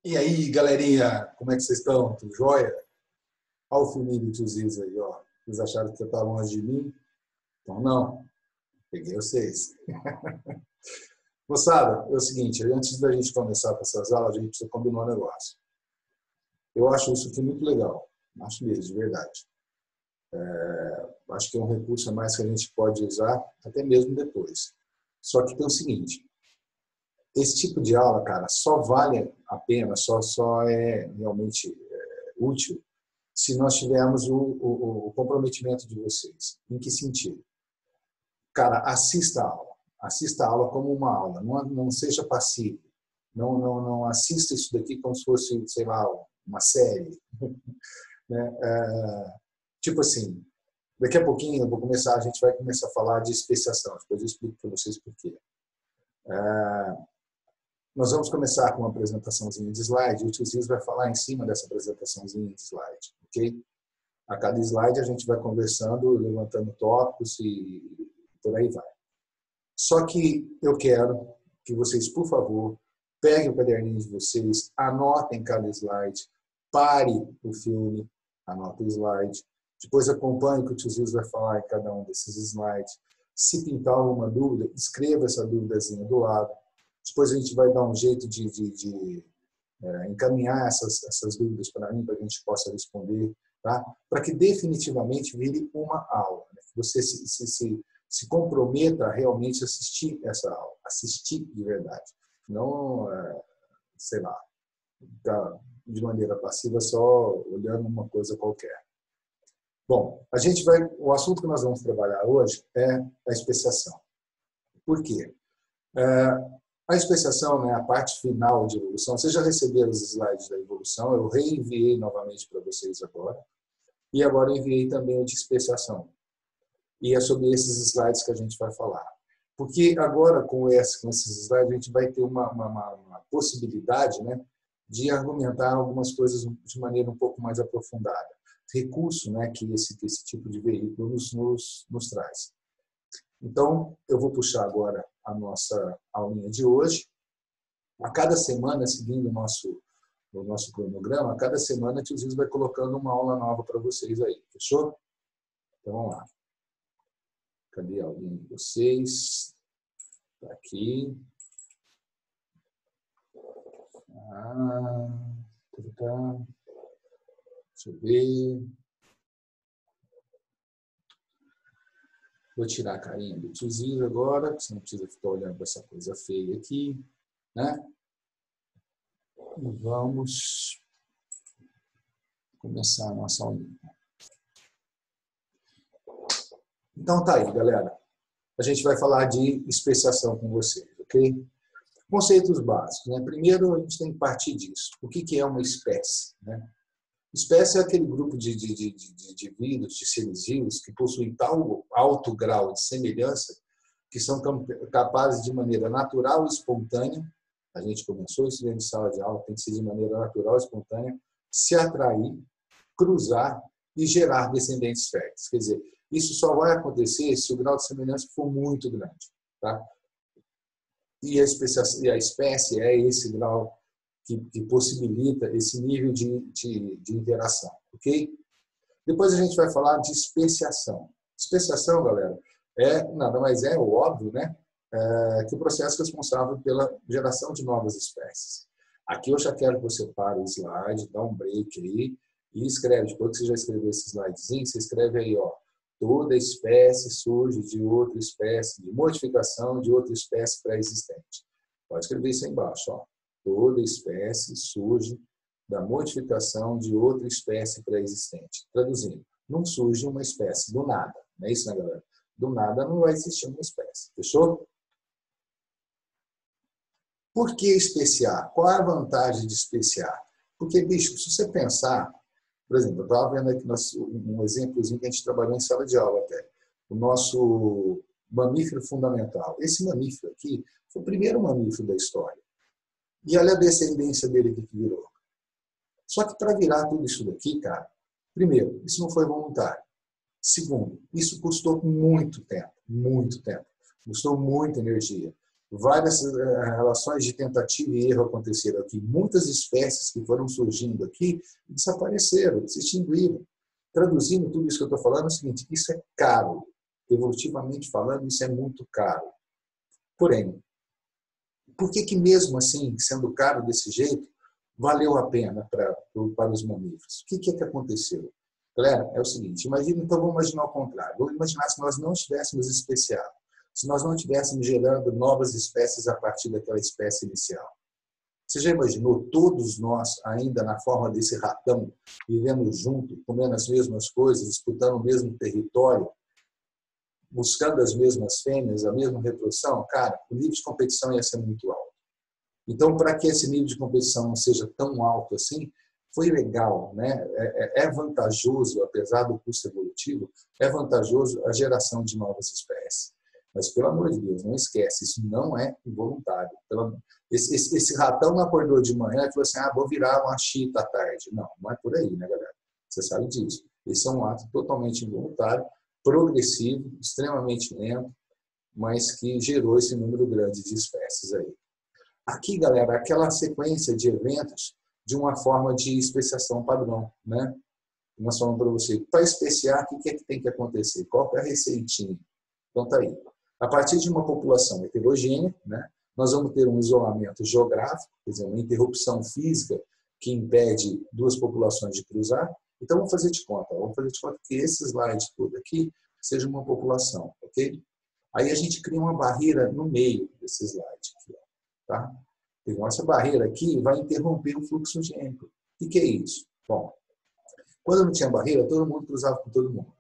E aí, galerinha, como é que vocês estão? Tudo jóia? Olha o filminho do tio Ziz aí, ó. Vocês acharam que eu estava longe de mim? Então, não. Peguei vocês. Moçada, é o seguinte, antes da gente começar com essas aulas, a gente precisa combinar um negócio. Eu acho isso aqui muito legal. Acho mesmo, de verdade. Acho que é um recurso a mais que a gente pode usar, até mesmo depois. Só que tem o seguinte, esse tipo de aula, cara, só vale a pena, só é realmente útil se nós tivermos o comprometimento de vocês. Em que sentido? Cara, assista a aula. Assista a aula como uma aula. Não seja passivo. Não assista isso daqui como se fosse, sei lá, uma série. Né? Tipo assim, daqui a pouquinho a gente vai começar a falar de especiação. Depois eu explico para vocês por quê. Nós vamos começar com uma apresentaçãozinha de slide e o tio Ziz vai falar em cima dessa apresentaçãozinha de slide, ok? A cada slide a gente vai conversando, levantando tópicos e por aí vai. Só que eu quero que vocês, por favor, peguem o caderninho de vocês, anotem cada slide, pare o filme, anote o slide, depois acompanhe o que o tio Ziz vai falar em cada um desses slides. Se pintar alguma dúvida, escreva essa dúvidazinha do lado. Depois a gente vai dar um jeito de encaminhar essas dúvidas para mim, para que a gente possa responder, tá? Para que definitivamente vire uma aula. Né? Que você se comprometa a realmente assistir essa aula. Assistir de verdade. Não, sei lá, ficar de maneira passiva só olhando uma coisa qualquer. Bom, o assunto que nós vamos trabalhar hoje é a especiação. Por quê? A especiação, né, a parte final de evolução, vocês já receberam os slides da evolução, eu reenviei novamente para vocês agora, e agora enviei também o de especiação. E é sobre esses slides que a gente vai falar. Porque agora, com esses slides, a gente vai ter uma possibilidade, né, de argumentar algumas coisas de maneira um pouco mais aprofundada. Recurso, né, que esse tipo de veículo nos traz. Então, eu vou puxar agora a nossa aulinha de hoje. A cada semana, seguindo o nosso cronograma, a cada semana o tio Ziz vai colocando uma aula nova para vocês aí. Fechou? Então, vamos lá. Cadê a aulinha de vocês? Está aqui. Deixa eu ver. Vou tirar a carinha do tiozinho agora, você não precisa ficar olhando para essa coisa feia aqui, né? E vamos começar a nossa aulinha. Então tá aí, galera. A gente vai falar de especiação com vocês, ok? Conceitos básicos, né? Primeiro, a gente tem que partir disso. O que é uma espécie, né? Espécie é aquele grupo de vírus, de seres vivos, que possuem tal alto grau de semelhança que são capazes de maneira natural e espontânea, a gente começou isso dentro de sala de aula, tem que ser de maneira natural e espontânea, se atrair, cruzar e gerar descendentes férteis. Quer dizer, isso só vai acontecer se o grau de semelhança for muito grande. Tá? E a espécie é esse grau que possibilita esse nível de interação, ok? Depois a gente vai falar de especiação. Especiação, galera, nada mais é, o óbvio, né? Que o processo responsável pela geração de novas espécies. Aqui eu já quero que você pare o slide, dá um break aí e escreve. Depois que você já escreveu esse slidezinho, você escreve aí, ó, toda espécie surge de outra espécie, de modificação de outra espécie pré-existente. Pode escrever isso aí embaixo, ó. Toda espécie surge da modificação de outra espécie pré-existente. Traduzindo, não surge uma espécie do nada. Não é isso, né, galera? Do nada não vai existir uma espécie. Fechou? Por que especiar? Qual é a vantagem de especiar? Porque, bicho, se você pensar, por exemplo, eu estava vendo aqui um exemplozinho que a gente trabalhou em sala de aula até. O nosso mamífero fundamental. Esse mamífero aqui foi o primeiro mamífero da história. E olha a descendência dele que virou. Só que para virar tudo isso daqui, cara, primeiro, isso não foi voluntário. Segundo, isso custou muito tempo, custou muita energia. várias relações de tentativa e erro aconteceram aqui. Muitas espécies que foram surgindo aqui desapareceram, se extinguiram. Traduzindo tudo isso que eu estou falando, é o seguinte: isso é caro. Evolutivamente falando, isso é muito caro. Porém, por que mesmo assim, sendo caro desse jeito, valeu a pena para os mamíferos? O que aconteceu? Galera, é o seguinte, então vamos imaginar o contrário. Vamos imaginar se nós não estivéssemos especiados, se nós não estivéssemos gerando novas espécies a partir daquela espécie inicial. Você já imaginou todos nós, ainda na forma desse ratão, vivendo junto, comendo as mesmas coisas, disputando o mesmo território, buscando as mesmas fêmeas, a mesma reprodução? Cara, o nível de competição ia ser muito alto. Então, para que esse nível de competição não seja tão alto assim, foi legal, né? É vantajoso, apesar do custo evolutivo, é vantajoso a geração de novas espécies. Mas, pelo amor de Deus, não esquece, isso não é involuntário. Esse ratão não acordou de manhã e falou assim: vou virar uma chita à tarde. Não, não é por aí, né, galera? Você sabe disso. Esse é um ato totalmente involuntário, progressivo, extremamente lento, mas que gerou esse número grande de espécies aí. Aqui, galera, aquela sequência de eventos de uma forma de especiação padrão, né? Nós falamos para você, para especiar, o que é que tem que acontecer? Qual é a receitinha? Então, tá aí. A partir de uma população heterogênea, né, nós vamos ter um isolamento geográfico, quer dizer, uma interrupção física que impede duas populações de cruzar. Então, vamos fazer de conta. Vamos fazer de conta que esse slide todo aqui seja uma população, ok? Aí a gente cria uma barreira no meio desse slide aqui, ó, tá? Então, essa barreira aqui vai interromper o fluxo gênico. O que é isso? Bom, quando não tinha barreira, todo mundo cruzava com todo mundo.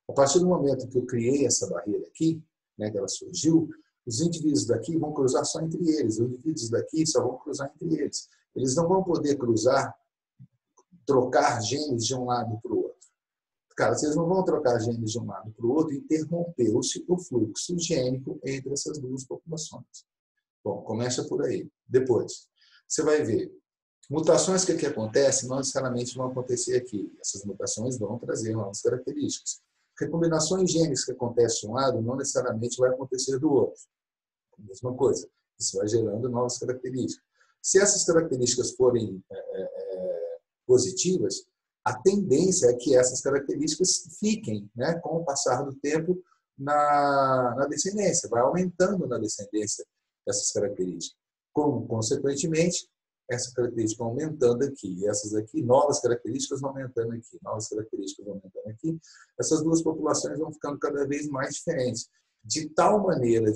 A partir do momento que eu criei essa barreira aqui, né, que ela surgiu, os indivíduos daqui vão cruzar só entre eles, os indivíduos daqui só vão cruzar entre eles. Eles não vão poder cruzar, trocar genes de um lado para o outro. Cara, vocês não vão trocar genes de um lado para o outro, interrompeu-se o fluxo gênico entre essas duas populações. Bom, começa por aí. Depois, você vai ver, mutações que acontecem não necessariamente vão acontecer aqui. Essas mutações vão trazer novas características. Recombinações gênicas que acontecem de um lado não necessariamente vai acontecer do outro. Mesma coisa. Isso vai gerando novas características. Se essas características forem positivas, a tendência é que essas características fiquem, né, com o passar do tempo na descendência. Vai aumentando na descendência essas características. Como, consequentemente, essa característica aumentando aqui, e essas aqui, novas características aumentando aqui, novas características aumentando aqui, essas duas populações vão ficando cada vez mais diferentes. De tal maneira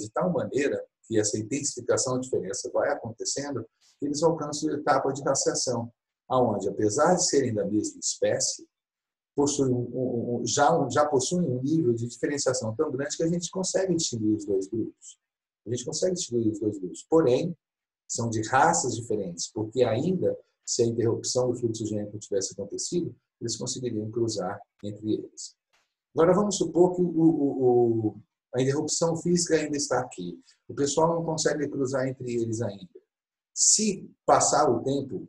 que essa intensificação de diferença vai acontecendo, que eles alcançam a etapa de raciação, aonde, apesar de serem da mesma espécie, já possuem um nível de diferenciação tão grande que a gente consegue distinguir os dois grupos. A gente consegue distinguir os dois grupos. Porém, são de raças diferentes, porque ainda, se a interrupção do fluxo gênico tivesse acontecido, eles conseguiriam cruzar entre eles. Agora, vamos supor que a interrupção física ainda está aqui. O pessoal não consegue cruzar entre eles ainda. Se passar o tempo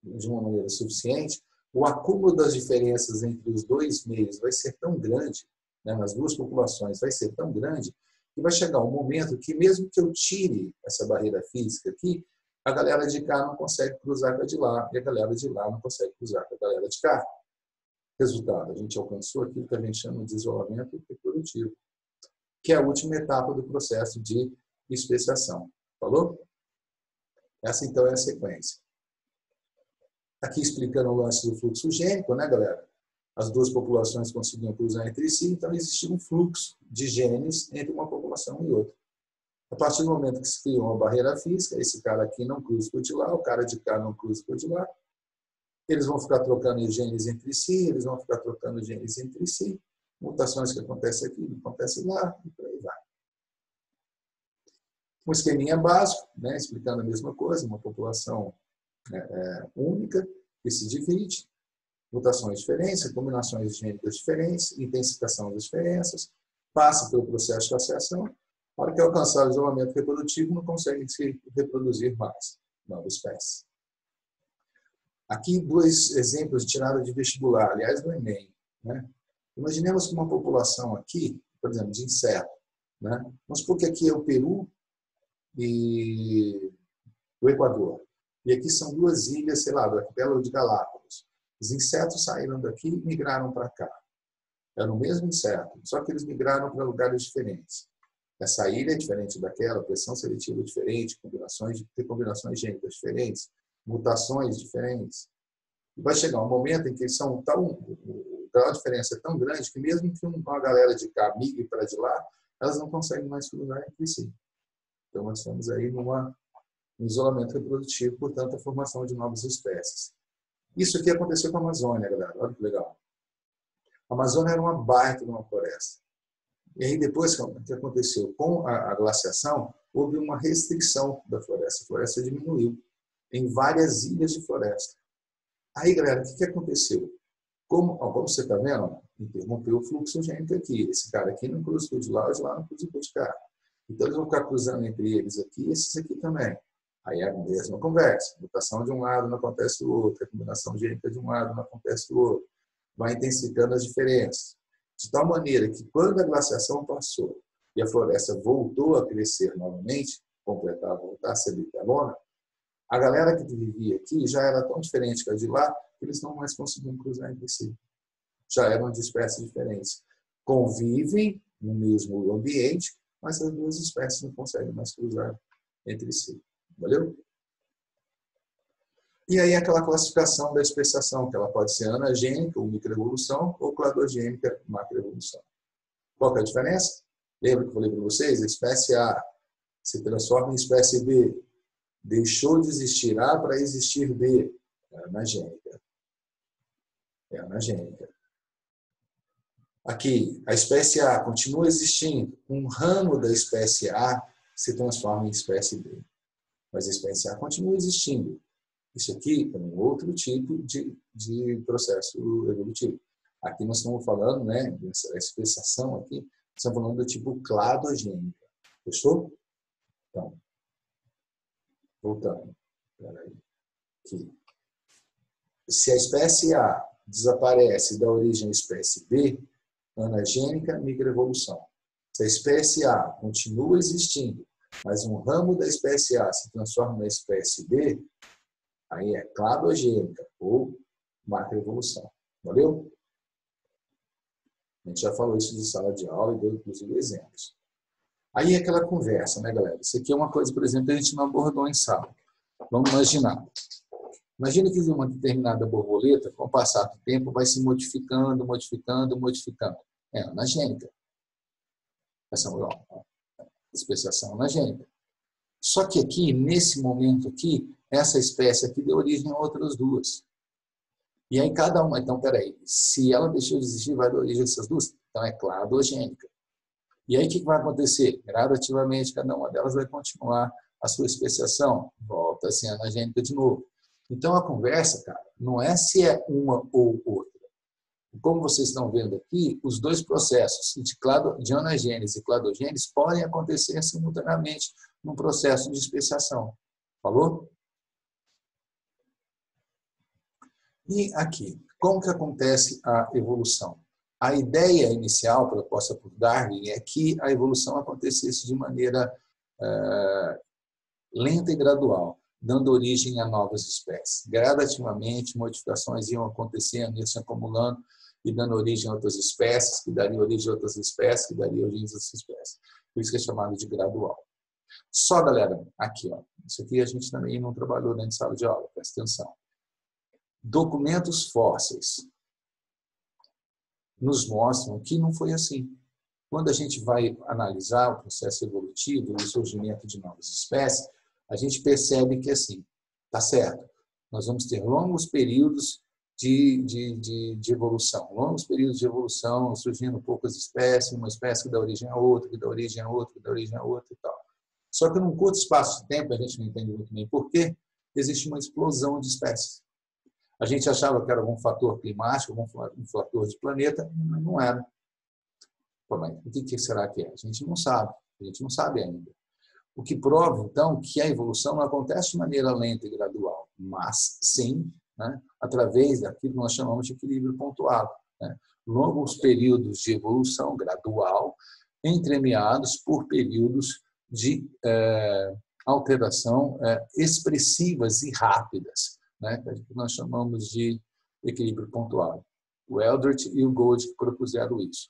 de uma maneira suficiente, o acúmulo das diferenças entre os dois meios vai ser tão grande, né, nas duas populações vai ser tão grande, que vai chegar um momento que, mesmo que eu tire essa barreira física aqui, a galera de cá não consegue cruzar com a de lá, e a galera de lá não consegue cruzar com a galera de cá. Resultado, a gente alcançou aquilo que a gente chama de isolamento reprodutivo, que é a última etapa do processo de especiação. Falou? Essa, então, é a sequência. Aqui explicando o lance do fluxo gênico, né, galera? As duas populações conseguiam cruzar entre si, então existia um fluxo de genes entre uma população e outra. A partir do momento que se criou uma barreira física, esse cara aqui não cruza com o de lá, o cara de cá não cruza com o de lá, eles vão ficar trocando genes entre si, mutações que acontecem aqui, não acontecem lá, e por aí vai. Um esqueminha básico, né, explicando a mesma coisa, uma população única que se divide, mutações diferentes, combinações gênicas diferentes, intensificação das diferenças, passa pelo processo de associação, na hora que alcançar o isolamento reprodutivo, não consegue se reproduzir mais nova espécie. Aqui, dois exemplos de tirada de vestibular, aliás, do Enem. Né? Imaginemos que uma população aqui, por exemplo, de inseto, né? Vamos supor que aqui é o peru, e o Equador. E aqui são duas ilhas, sei lá, do arquipélago de Galápagos. Os insetos saíram daqui e migraram para cá. Era o mesmo inseto, só que eles migraram para lugares diferentes. Essa ilha é diferente daquela, pressão seletiva diferente, combinações gênicas diferentes, mutações diferentes. E vai chegar um momento em que o grau de diferença é tão grande que mesmo que uma galera de cá migre para de lá, elas não conseguem mais cruzar entre si. Então nós estamos aí num isolamento reprodutivo, portanto a formação de novas espécies. Isso aqui aconteceu com a Amazônia, galera. Olha que legal. A Amazônia era uma baita de uma floresta. E aí depois que aconteceu com a glaciação, houve uma restrição da floresta. A floresta diminuiu em várias ilhas de floresta. Aí, galera, o que aconteceu? Como você está vendo, interrompeu o fluxo gênico aqui. Esse cara aqui não cruzou de lá, de lá não cruzou de cá. Então, eles vão ficar cruzando entre eles aqui e esses aqui também. Aí é a mesma conversa. A mutação de um lado não acontece do outro. A combinação gênica de um lado não acontece do outro. Vai intensificando as diferenças. De tal maneira que, quando a glaciação passou e a floresta voltou a crescer novamente, voltar a ser bitelona, a galera que vivia aqui já era tão diferente que a de lá que eles não mais conseguiam cruzar entre si. Já eram de espécies diferentes. Convivem no mesmo ambiente, mas as duas espécies não conseguem mais cruzar entre si. Valeu? E aí aquela classificação da especiação, que ela pode ser anagênica, ou microevolução, ou cladogênica, macroevolução. Qual que é a diferença? Lembra que eu falei para vocês? A espécie A se transforma em espécie B. Deixou de existir A para existir B. É anagênica. É anagênica. Aqui, a espécie A continua existindo. Um ramo da espécie A se transforma em espécie B. Mas a espécie A continua existindo. Isso aqui é um outro tipo de processo evolutivo. Aqui nós estamos falando, né, dessa especiação aqui, estamos falando do tipo cladogênica. Fechou? Então, voltando. Aqui. Se a espécie A desaparece e dá origem à espécie B, anagênica, microevolução. Se a espécie A continua existindo, mas um ramo da espécie A se transforma na espécie B, aí é cladogênica ou macroevolução. Valeu? A gente já falou isso de sala de aula e deu, inclusive, exemplos. Aí é aquela conversa, né, galera? Isso aqui é uma coisa, por exemplo, que a gente não abordou em sala. Vamos imaginar. Imagina que uma determinada borboleta, com o passar do tempo, vai se modificando. É anagênica. Essa é a especiação anagênica. Só que aqui, nesse momento aqui, essa espécie aqui deu origem a outras duas. E aí cada uma, então, peraí, se ela deixou de existir, vai dar origem a essas duas? Então é cladogênica. E aí o que vai acontecer? Gradativamente, cada uma delas vai continuar a sua especiação. Volta a ser anagênica de novo. Então a conversa, cara, não é se é uma ou outra. Como vocês estão vendo aqui, os dois processos de anagênese e cladogênese podem acontecer simultaneamente num processo de especiação. Falou? E aqui, como que acontece a evolução? A ideia inicial proposta por Darwin é que a evolução acontecesse de maneira lenta e gradual, dando origem a novas espécies. Gradativamente, modificações iam acontecendo, iam se acumulando e dando origem a outras espécies, que daria origem a outras espécies, que daria origem a outras espécies. Por isso que é chamado de gradual. Só, galera, aqui, ó, isso aqui a gente também não trabalhou dentro de sala de aula, presta atenção. Documentos fósseis nos mostram que não foi assim. Quando a gente vai analisar o processo evolutivo e o surgimento de novas espécies, a gente percebe que, assim, tá certo, nós vamos ter longos períodos de evolução. Longos períodos de evolução, surgindo poucas espécies, uma espécie que dá origem a outra, que dá origem a outra, que dá origem a outra e tal. Só que num curto espaço de tempo, a gente não entende muito bem por quê, existe uma explosão de espécies. A gente achava que era algum fator climático, algum fator de planeta, mas não era. Pô, mas o que será que é? A gente não sabe ainda. O que prova, então, que a evolução não acontece de maneira lenta e gradual, mas sim, né, através daquilo que nós chamamos de equilíbrio pontuado. Né? Longos períodos de evolução gradual, entremeados por períodos de alteração expressivas e rápidas, né? Que nós chamamos de equilíbrio pontual. O Eldredge e o Gold propuseram isso.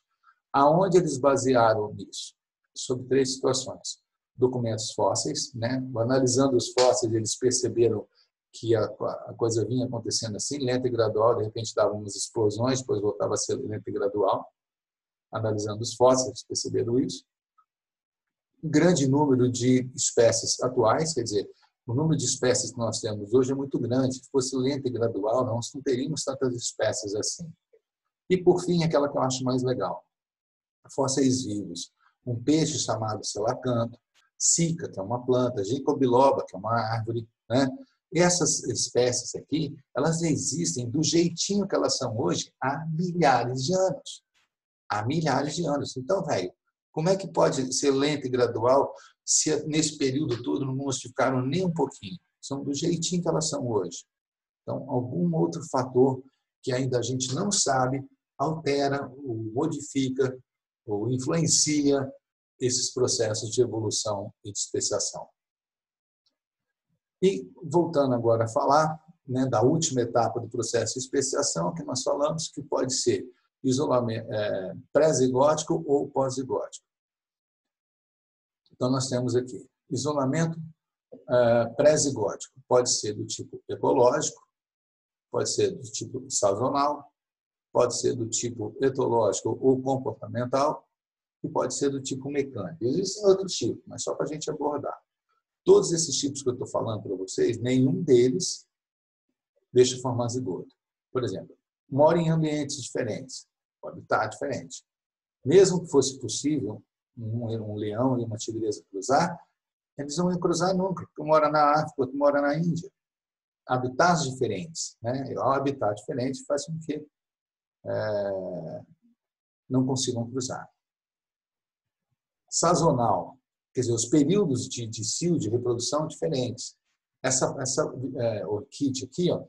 Aonde eles basearam nisso? Sobre 3 situações. Documentos fósseis, né? Analisando os fósseis, eles perceberam que a coisa vinha acontecendo assim, lenta e gradual, de repente dava umas explosões, depois voltava a ser lenta e gradual. Analisando os fósseis, eles perceberam isso. Um grande número de espécies atuais, quer dizer, o número de espécies que nós temos hoje é muito grande. Se fosse lenta e gradual, nós não teríamos tantas espécies assim. E, por fim, aquela que eu acho mais legal, fósseis vivos. Um peixe chamado selacanto, cica, que é uma planta, ginkgo biloba, que é uma árvore, né? Essas espécies aqui, elas existem do jeitinho que elas são hoje há milhares de anos. Há milhares de anos. Então, velho, como é que pode ser lento e gradual se nesse período todo não modificaram nem um pouquinho? São do jeitinho que elas são hoje. Então, algum outro fator que ainda a gente não sabe altera, ou modifica, ou influencia esses processos de evolução e de especiação. E, voltando agora a falar, né, da última etapa do processo de especiação, que nós falamos que pode ser isolamento pré-zigótico ou pós-zigótico. Então, nós temos aqui isolamento pré-zigótico. Pode ser do tipo ecológico, pode ser do tipo sazonal, pode ser do tipo etológico ou comportamental e pode ser do tipo mecânico. Existem outros tipos, mas só para a gente abordar. Todos esses tipos que eu estou falando para vocês, nenhum deles deixa formar zigoto. Por exemplo, mora em ambientes diferentes, um habitat diferente. Mesmo que fosse possível um leão e uma tigresa cruzar, eles não iam cruzar nunca, porque um mora na África, outro mora na Índia. Habitats diferentes, né? O habitat diferente faz com que não consigam cruzar. Sazonal, quer dizer, os períodos de cio, de reprodução diferentes. Essa orquídea aqui, ó,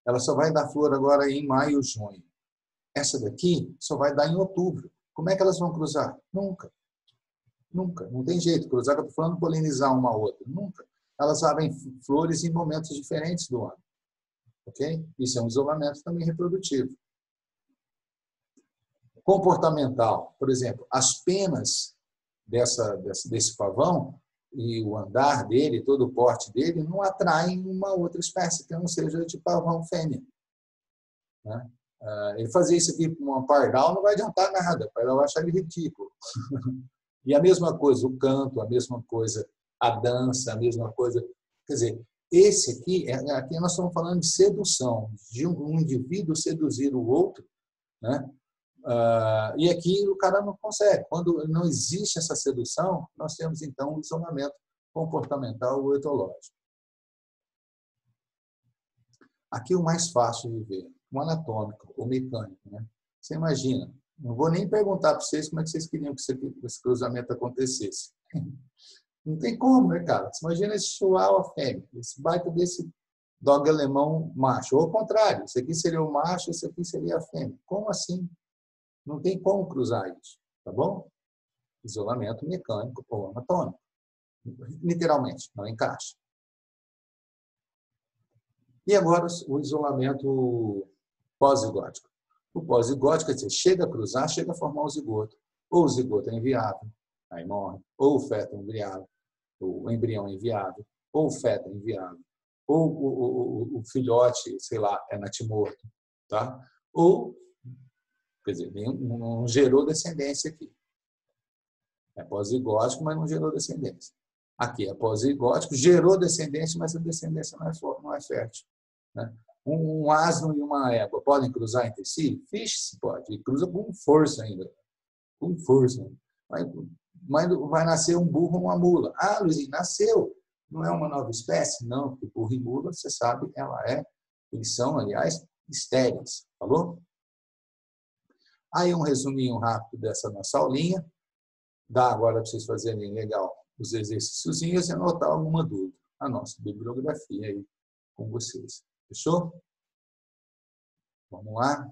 ela só vai dar flor agora em maio, junho. Essa daqui só vai dar em outubro. Como é que elas vão cruzar? Nunca. Nunca. Não tem jeito. Cruzar, eu estou falando polinizar uma a outra. Nunca. Elas abrem flores em momentos diferentes do ano. Ok? Isso é um isolamento também reprodutivo. Comportamental. Por exemplo, as penas desse pavão e o andar dele, todo o porte dele, não atraem uma outra espécie que não seja de pavão fêmea. Né? Ele fazer isso aqui com uma pardal não vai adiantar nada, o pardal vai achar ele ridículo. E a mesma coisa o canto, a mesma coisa a dança, a mesma coisa. Quer dizer, esse aqui nós estamos falando de sedução, de um indivíduo seduzir o outro, né? E aqui o cara não consegue. Quando não existe essa sedução, nós temos então o isolamento comportamental ou etológico. Aqui o mais fácil de ver, o anatômico, o mecânico. Né? Você imagina, não vou nem perguntar para vocês como é que vocês queriam que esse cruzamento acontecesse. Não tem como, né, cara? Você imagina esse chihuahua fêmea, esse baita desse dog alemão macho. Ou ao contrário, esse aqui seria o macho, esse aqui seria a fêmea. Como assim? Não tem como cruzar isso, tá bom? Isolamento mecânico ou anatômico. Literalmente, não encaixa. E agora o isolamento pós-zigótico. O pós-zigótico, quer dizer, chega a cruzar, chega a formar o zigoto. Ou o zigoto é inviável, aí morre. Ou o feto é inviável, o embrião é inviável. Ou o feto é inviável. Ou o filhote, sei lá, é natimorto. Tá? Ou, quer dizer, não gerou descendência aqui. É pós-zigótico, mas não gerou descendência. Aqui é pós-zigótico, gerou descendência, mas a descendência não é fértil. Né? Um asno e uma égua podem cruzar entre si? Fixe, pode. E cruza com força ainda. Com força. Mas vai nascer um burro ou uma mula. Ah, Luizinho, nasceu. Não é uma nova espécie? Não, porque burro e mula, você sabe, eles são, aliás, estéreis. Falou? Aí um resuminho rápido dessa nossa aulinha. Dá agora para vocês fazerem legal os exercíciozinhos e anotar alguma dúvida. A nossa bibliografia aí com vocês. Fechou? Vamos lá?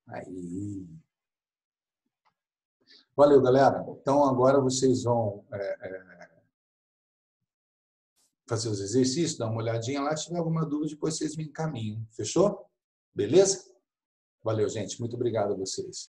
Aí. Valeu, galera. Então, agora vocês vão fazer os exercícios, dar uma olhadinha lá. Se tiver alguma dúvida, depois vocês me encaminham. Fechou? Beleza? Valeu, gente. Muito obrigado a vocês.